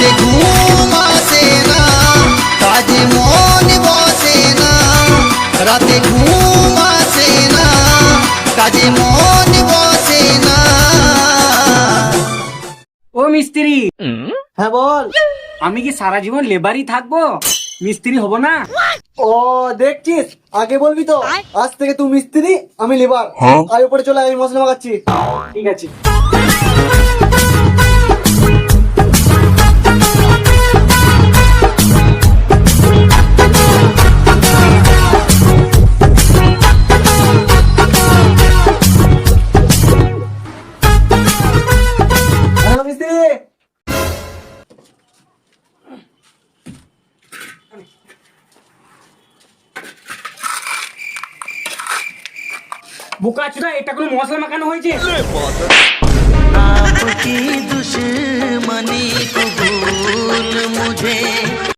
রাতে ঘুম আসে না, কাজে মন বসে না, রাতে ঘুম আসে না, কাজে মন বসে না। ও মিস্ত্রি, হ্যাঁ বল। আমি কি সারা জীবন লেবারই থাকবো, মিস্ত্রি হব না? ও দেখছিস, আগে বলবি তো। আজ থেকে তুই মিস্ত্রি, আমি লেবার। আয় উপরে চলে আয়, আমি মশলা মাখাচ্ছি। ঠিক আছে। হ্যালো মিস্ত্রি। বোকাচোদা, এটা কোনো মশলা মাখানো হয়েছে? आपकी दुश्मनी कबूल मुझे